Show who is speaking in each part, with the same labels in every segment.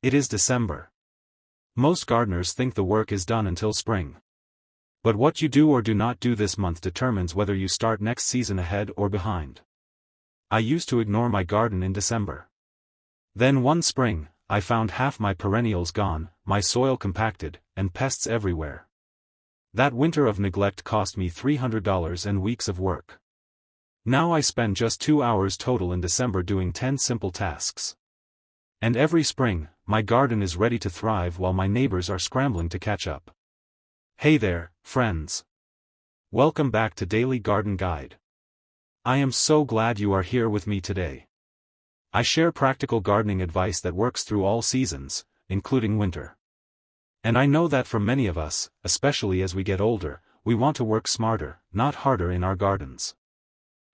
Speaker 1: It is December. Most gardeners think the work is done until spring. But what you do or do not do this month determines whether you start next season ahead or behind. I used to ignore my garden in December. Then one spring, I found half my perennials gone, my soil compacted, and pests everywhere. That winter of neglect cost me $300 and weeks of work. Now I spend just 2 hours total in December doing 10 simple tasks. And every spring, my garden is ready to thrive while my neighbors are scrambling to catch up. Hey there, friends. Welcome back to Daily Garden Guide. I am so glad you are here with me today. I share practical gardening advice that works through all seasons, including winter. And I know that for many of us, especially as we get older, we want to work smarter, not harder in our gardens.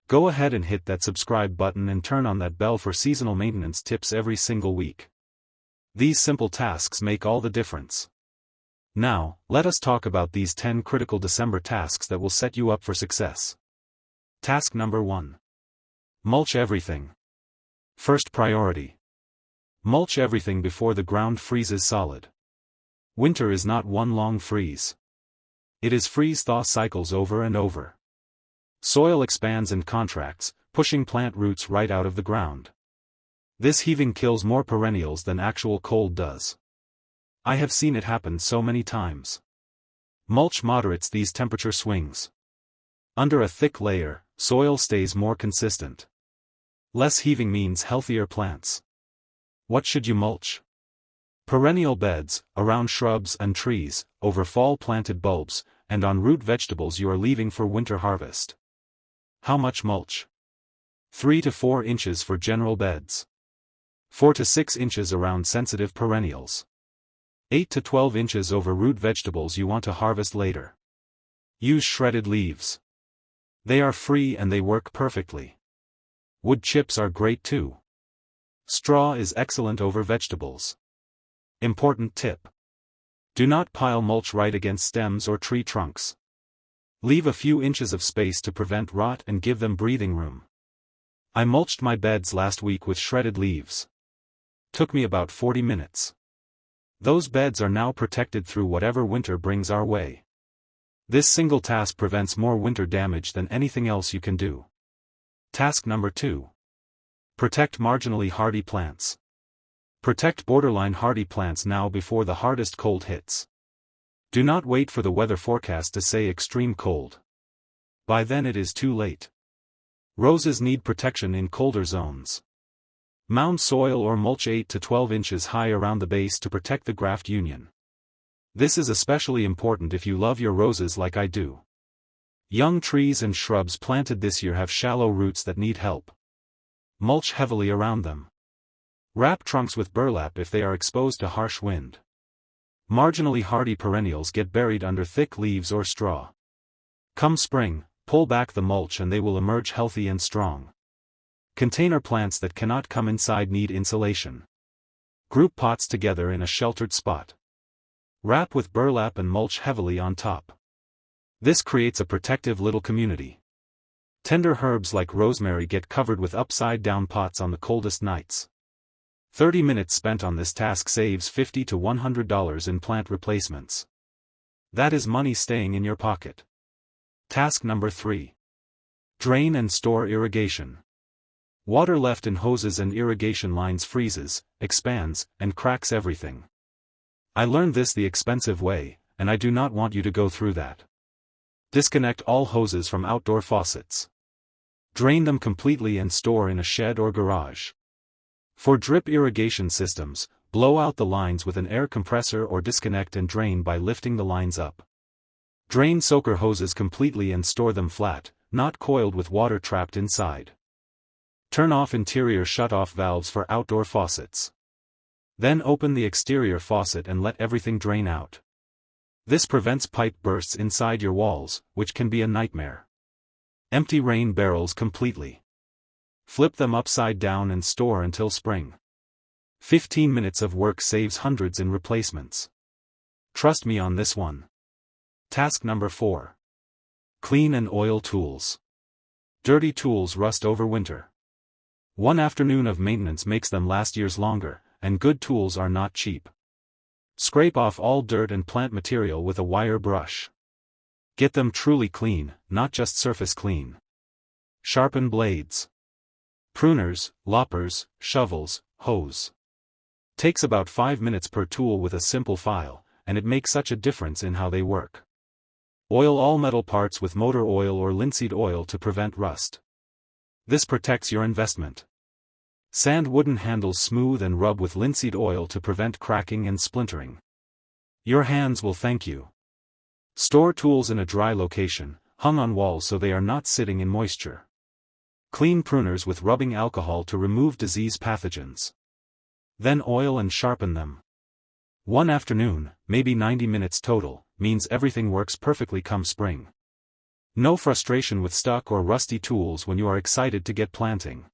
Speaker 1: Go ahead and hit that subscribe button and turn on that bell for seasonal maintenance tips every single week. These simple tasks make all the difference. Now, let us talk about these 10 critical December tasks that will set you up for success. Task number 1. Mulch everything. First priority. Mulch everything before the ground freezes solid. Winter is not one long freeze. It is freeze-thaw cycles over and over. Soil expands and contracts, pushing plant roots right out of the ground. This heaving kills more perennials than actual cold does. I have seen it happen so many times. Mulch moderates these temperature swings. Under a thick layer, soil stays more consistent. Less heaving means healthier plants. What should you mulch? Perennial beds, around shrubs and trees, over fall-planted bulbs, and on root vegetables you are leaving for winter harvest. How much mulch? 3 to 4 inches for general beds. 4 to 6 inches around sensitive perennials. 8 to 12 inches over root vegetables you want to harvest later. Use shredded leaves. They are free and they work perfectly. Wood chips are great too. Straw is excellent over vegetables. Important tip. Do not pile mulch right against stems or tree trunks. Leave a few inches of space to prevent rot and give them breathing room. I mulched my beds last week with shredded leaves. Took me about 40 minutes. Those beds are now protected through whatever winter brings our way. This single task prevents more winter damage than anything else you can do. Task number 2. Protect marginally hardy plants. Protect borderline hardy plants now before the hardest cold hits. Do not wait for the weather forecast to say extreme cold. By then it is too late. Roses need protection in colder zones. Mound soil or mulch 8 to 12 inches high around the base to protect the graft union. This is especially important if you love your roses like I do. Young trees and shrubs planted this year have shallow roots that need help. Mulch heavily around them. Wrap trunks with burlap if they are exposed to harsh wind. Marginally hardy perennials get buried under thick leaves or straw. Come spring, pull back the mulch and they will emerge healthy and strong. Container plants that cannot come inside need insulation. Group pots together in a sheltered spot. Wrap with burlap and mulch heavily on top. This creates a protective little community. Tender herbs like rosemary get covered with upside-down pots on the coldest nights. 30 minutes spent on this task saves $50 to $100 in plant replacements. That is money staying in your pocket. Task number 3. Drain and store irrigation. Water left in hoses and irrigation lines freezes, expands, and cracks everything. I learned this the expensive way, and I do not want you to go through that. Disconnect all hoses from outdoor faucets. Drain them completely and store in a shed or garage. For drip irrigation systems, blow out the lines with an air compressor or disconnect and drain by lifting the lines up. Drain soaker hoses completely and store them flat, not coiled with water trapped inside. Turn off interior shut-off valves for outdoor faucets. Then open the exterior faucet and let everything drain out. This prevents pipe bursts inside your walls, which can be a nightmare. Empty rain barrels completely. Flip them upside down and store until spring. 15 minutes of work saves hundreds in replacements. Trust me on this one. Task number 4. Clean and oil tools. Dirty tools rust over winter. One afternoon of maintenance makes them last years longer, and good tools are not cheap. Scrape off all dirt and plant material with a wire brush. Get them truly clean, not just surface clean. Sharpen blades. Pruners, loppers, shovels, hoes. Takes about 5 minutes per tool with a simple file, and it makes such a difference in how they work. Oil all metal parts with motor oil or linseed oil to prevent rust. This protects your investment. Sand wooden handles smooth and rub with linseed oil to prevent cracking and splintering. Your hands will thank you. Store tools in a dry location, hung on walls so they are not sitting in moisture. Clean pruners with rubbing alcohol to remove disease pathogens. Then oil and sharpen them. One afternoon, maybe 90 minutes total, means everything works perfectly come spring. No frustration with stuck or rusty tools when you are excited to get planting.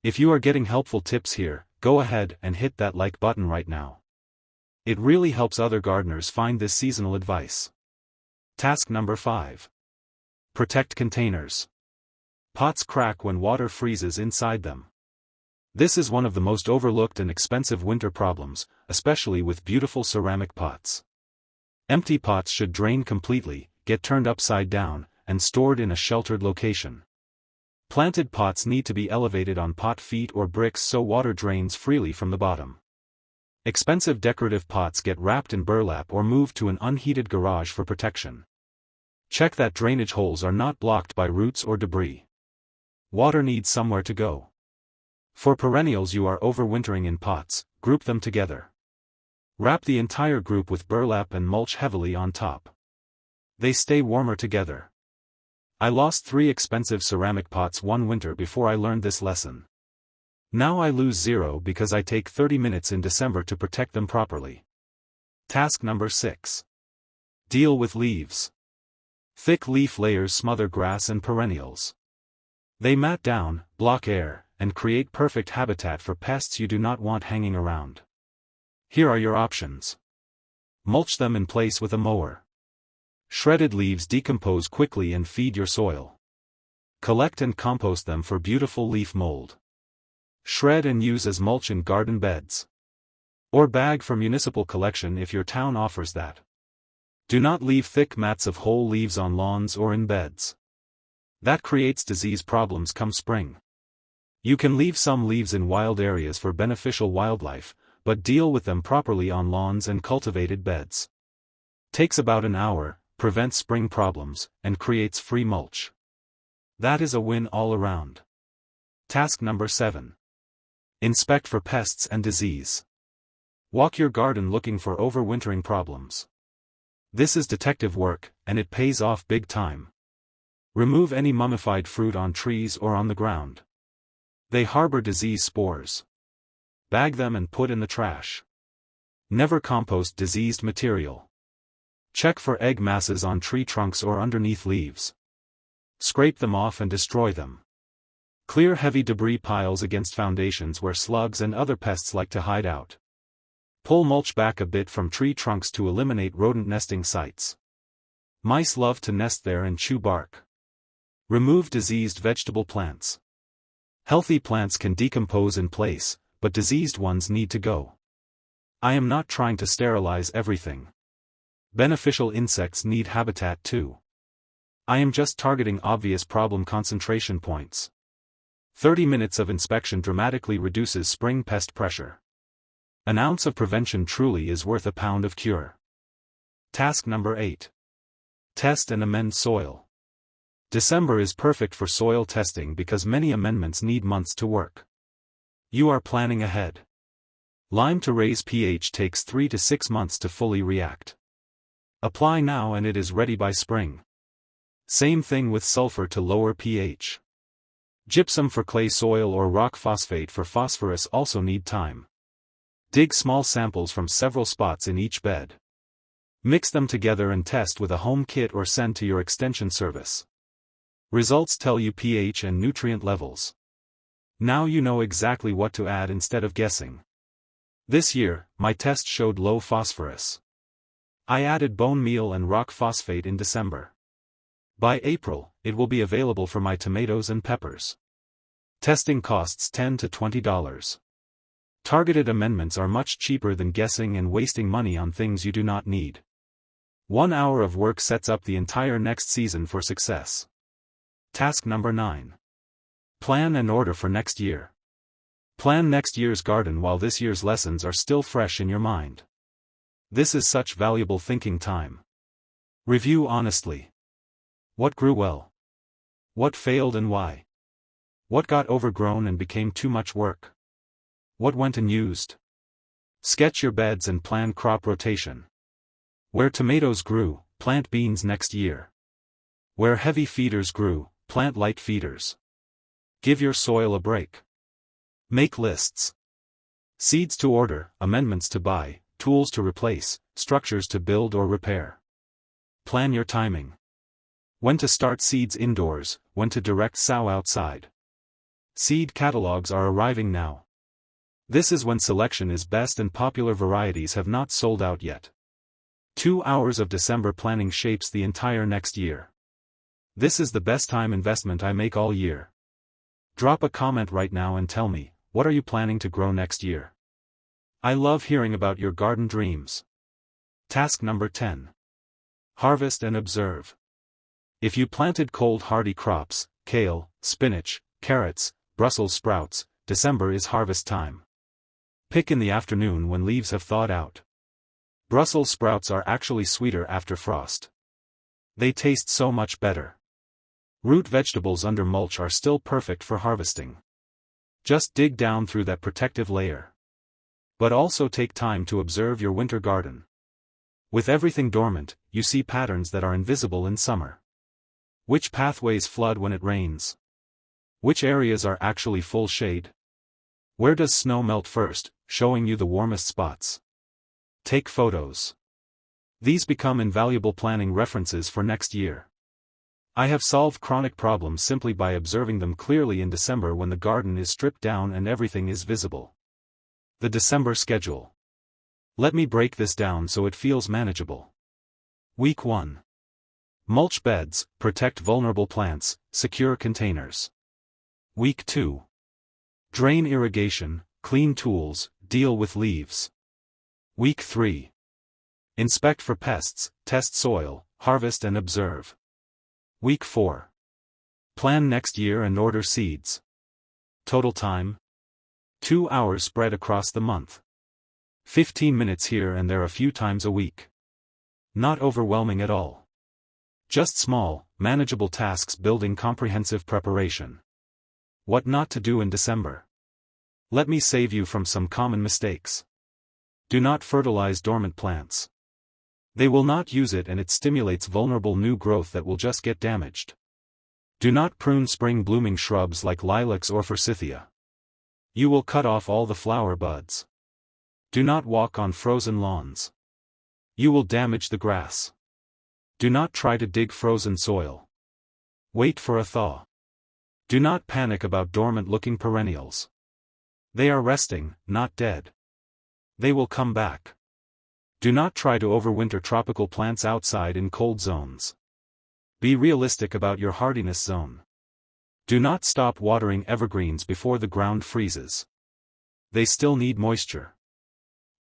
Speaker 1: If you are getting helpful tips here, go ahead and hit that like button right now. It really helps other gardeners find this seasonal advice. Task number 5. Protect containers. Pots crack when water freezes inside them. This is one of the most overlooked and expensive winter problems, especially with beautiful ceramic pots. Empty pots should drain completely, get turned upside down, and stored in a sheltered location. Planted pots need to be elevated on pot feet or bricks so water drains freely from the bottom. Expensive decorative pots get wrapped in burlap or moved to an unheated garage for protection. Check that drainage holes are not blocked by roots or debris. Water needs somewhere to go. For perennials you are overwintering in pots, group them together. Wrap the entire group with burlap and mulch heavily on top. They stay warmer together. I lost 3 expensive ceramic pots one winter before I learned this lesson. Now I lose 0 because I take 30 minutes in December to protect them properly. Task number 6. Deal with leaves. Thick leaf layers smother grass and perennials. They mat down, block air, and create perfect habitat for pests you do not want hanging around. Here are your options. Mulch them in place with a mower. Shredded leaves decompose quickly and feed your soil. Collect and compost them for beautiful leaf mold. Shred and use as mulch in garden beds. Or bag for municipal collection if your town offers that. Do not leave thick mats of whole leaves on lawns or in beds. That creates disease problems come spring. You can leave some leaves in wild areas for beneficial wildlife, but deal with them properly on lawns and cultivated beds. Takes about an hour, prevents spring problems, and creates free mulch. That is a win all around. Task number 7. Inspect for pests and disease. Walk your garden looking for overwintering problems. This is detective work, and it pays off big time. Remove any mummified fruit on trees or on the ground. They harbor disease spores. Bag them and put in the trash. Never compost diseased material. Check for egg masses on tree trunks or underneath leaves. Scrape them off and destroy them. Clear heavy debris piles against foundations where slugs and other pests like to hide out. Pull mulch back a bit from tree trunks to eliminate rodent nesting sites. Mice love to nest there and chew bark. Remove diseased vegetable plants. Healthy plants can decompose in place, but diseased ones need to go. I am not trying to sterilize everything. Beneficial insects need habitat too. I am just targeting obvious problem concentration points. 30 minutes of inspection dramatically reduces spring pest pressure. An ounce of prevention truly is worth a pound of cure. Task number 8. Test and amend soil. December is perfect for soil testing because many amendments need months to work. You are planning ahead. Lime to raise pH takes 3 to 6 months to fully react. Apply now and it is ready by spring. Same thing with sulfur to lower pH. Gypsum for clay soil or rock phosphate for phosphorus also need time. Dig small samples from several spots in each bed. Mix them together and test with a home kit or send to your extension service. Results tell you pH and nutrient levels. Now you know exactly what to add instead of guessing. This year, my test showed low phosphorus. I added bone meal and rock phosphate in December. By April, it will be available for my tomatoes and peppers. Testing costs $10 to $20. Targeted amendments are much cheaper than guessing and wasting money on things you do not need. 1 hour of work sets up the entire next season for success. Task number 9. Plan and order for next year. Plan next year's garden while this year's lessons are still fresh in your mind. This is such valuable thinking time. Review honestly. What grew well? What failed and why? What got overgrown and became too much work? What went unused? Sketch your beds and plan crop rotation. Where tomatoes grew, plant beans next year. Where heavy feeders grew, plant light feeders. Give your soil a break. Make lists. Seeds to order, amendments to buy, tools to replace, structures to build or repair. Plan your timing. When to start seeds indoors, when to direct sow outside. Seed catalogs are arriving now. This is when selection is best and popular varieties have not sold out yet. 2 hours of December planning shapes the entire next year. This is the best time investment I make all year. Drop a comment right now and tell me, what are you planning to grow next year? I love hearing about your garden dreams. Task number 10. Harvest and observe. If you planted cold hardy crops, kale, spinach, carrots, Brussels sprouts, December is harvest time. Pick in the afternoon when leaves have thawed out. Brussels sprouts are actually sweeter after frost. They taste so much better. Root vegetables under mulch are still perfect for harvesting. Just dig down through that protective layer. But also take time to observe your winter garden. With everything dormant, you see patterns that are invisible in summer. Which pathways flood when it rains? Which areas are actually full shade? Where does snow melt first, showing you the warmest spots? Take photos. These become invaluable planning references for next year. I have solved chronic problems simply by observing them clearly in December when the garden is stripped down and everything is visible. The December schedule. Let me break this down so it feels manageable. Week 1. Mulch beds, protect vulnerable plants, secure containers. Week 2. Drain irrigation, clean tools, deal with leaves. Week 3. Inspect for pests, test soil, harvest and observe. Week 4. Plan next year and order seeds. Total time? 2 hours spread across the month. 15 minutes here and there a few times a week. Not overwhelming at all. Just small, manageable tasks building comprehensive preparation. What not to do in December. Let me save you from some common mistakes. Do not fertilize dormant plants. They will not use it and it stimulates vulnerable new growth that will just get damaged. Do not prune spring blooming shrubs like lilacs or forsythia. You will cut off all the flower buds. Do not walk on frozen lawns. You will damage the grass. Do not try to dig frozen soil. Wait for a thaw. Do not panic about dormant-looking perennials. They are resting, not dead. They will come back. Do not try to overwinter tropical plants outside in cold zones. Be realistic about your hardiness zone. Do not stop watering evergreens before the ground freezes. They still need moisture.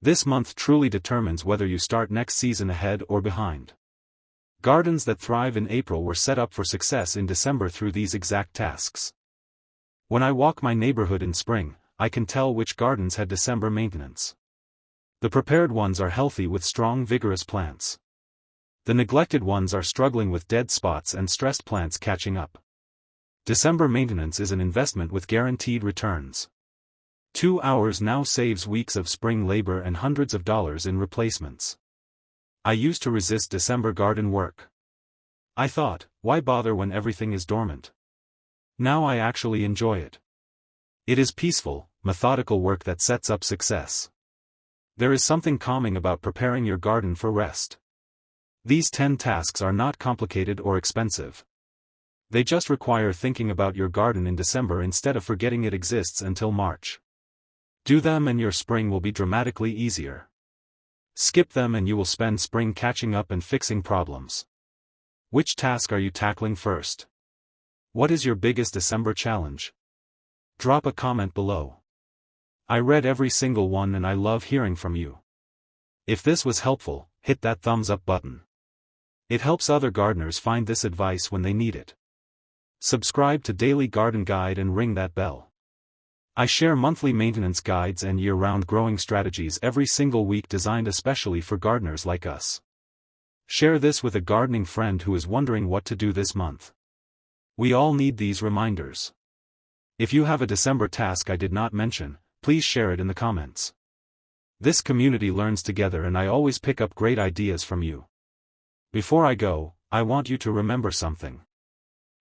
Speaker 1: This month truly determines whether you start next season ahead or behind. Gardens that thrive in April were set up for success in December through these exact tasks. When I walk my neighborhood in spring, I can tell which gardens had December maintenance. The prepared ones are healthy with strong vigorous plants. The neglected ones are struggling with dead spots and stressed plants catching up. December maintenance is an investment with guaranteed returns. 2 hours now saves weeks of spring labor and hundreds of dollars in replacements. I used to resist December garden work. I thought, why bother when everything is dormant? Now I actually enjoy it. It is peaceful, methodical work that sets up success. There is something calming about preparing your garden for rest. These 10 tasks are not complicated or expensive. They just require thinking about your garden in December instead of forgetting it exists until March. Do them and your spring will be dramatically easier. Skip them and you will spend spring catching up and fixing problems. Which task are you tackling first? What is your biggest December challenge? Drop a comment below. I read every single one and I love hearing from you. If this was helpful, hit that thumbs up button. It helps other gardeners find this advice when they need it. Subscribe to Daily Garden Guide and ring that bell. I share monthly maintenance guides and year-round growing strategies every single week designed especially for gardeners like us. Share this with a gardening friend who is wondering what to do this month. We all need these reminders. If you have a December task I did not mention, please share it in the comments. This community learns together and I always pick up great ideas from you. Before I go, I want you to remember something.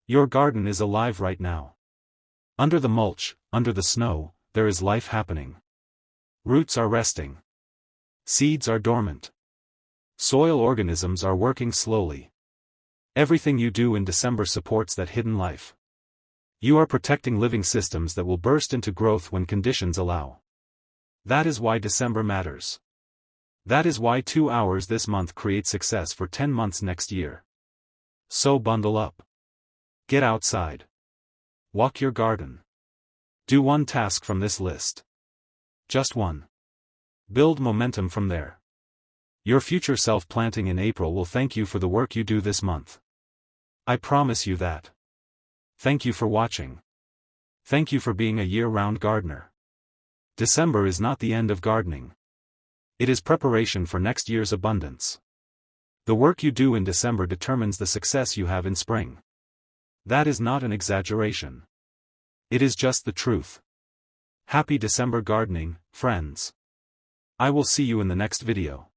Speaker 1: Your garden is alive right now. Under the mulch, under the snow, there is life happening. Roots are resting. Seeds are dormant. Soil organisms are working slowly. Everything you do in December supports that hidden life. You are protecting living systems that will burst into growth when conditions allow. That is why December matters. That is why 2 hours this month create success for 10 months next year. So bundle up. Get outside. Walk your garden. Do one task from this list. Just one. Build momentum from there. Your future self planting in April will thank you for the work you do this month. I promise you that. Thank you for watching. Thank you for being a year-round gardener. December is not the end of gardening. It is preparation for next year's abundance. The work you do in December determines the success you have in spring. That is not an exaggeration. It is just the truth. Happy December gardening, friends. I will see you in the next video.